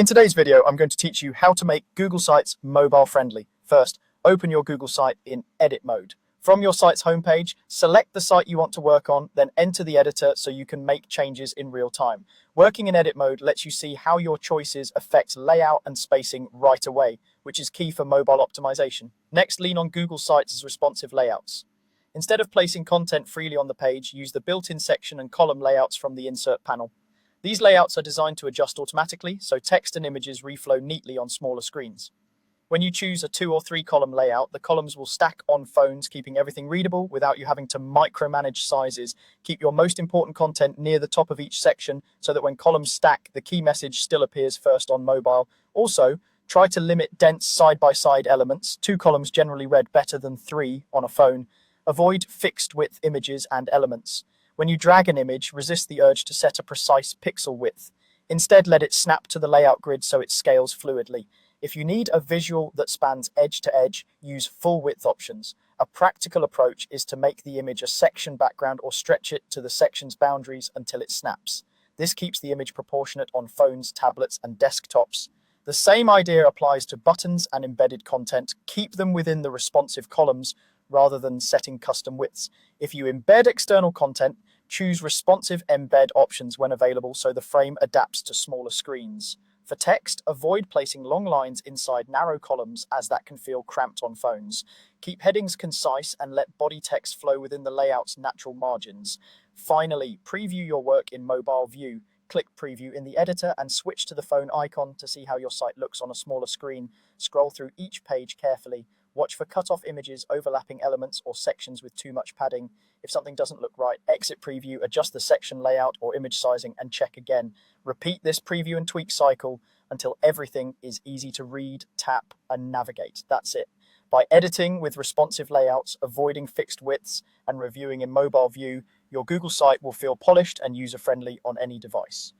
In today's video, I'm going to teach you how to make Google Sites mobile friendly. First, open your Google site in edit mode. From your site's homepage, select the site you want to work on, then enter the editor so you can make changes in real time. Working in edit mode lets you see how your choices affect layout and spacing right away, which is key for mobile optimization. Next, lean on Google Sites' responsive layouts. Instead of placing content freely on the page, use the built-in section and column layouts from the Insert panel. These layouts are designed to adjust automatically, so text and images reflow neatly on smaller screens. When you choose a 2 or 3 column layout, the columns will stack on phones, keeping everything readable without you having to micromanage sizes. Keep your most important content near the top of each section so that when columns stack, the key message still appears first on mobile. Also, try to limit dense side-by-side elements. 2 columns generally read better than 3 on a phone. Avoid fixed width images and elements. When you drag an image, resist the urge to set a precise pixel width. Instead, let it snap to the layout grid so it scales fluidly. If you need a visual that spans edge to edge, use full width options. A practical approach is to make the image a section background or stretch it to the section's boundaries until it snaps. This keeps the image proportionate on phones, tablets, and desktops. The same idea applies to buttons and embedded content. Keep them within the responsive columns rather than setting custom widths. If you embed external content, choose responsive embed options when available so the frame adapts to smaller screens. For text, avoid placing long lines inside narrow columns as that can feel cramped on phones. Keep headings concise and let body text flow within the layout's natural margins. Finally, preview your work in mobile view. Click Preview in the editor and switch to the phone icon to see how your site looks on a smaller screen. Scroll through each page carefully. Watch for cut-off images, overlapping elements, or sections with too much padding. If something doesn't look right, exit preview, adjust the section layout or image sizing, and check again. Repeat this preview and tweak cycle until everything is easy to read, tap, and navigate. That's it. By editing with responsive layouts, avoiding fixed widths, and reviewing in mobile view, your Google site will feel polished and user-friendly on any device.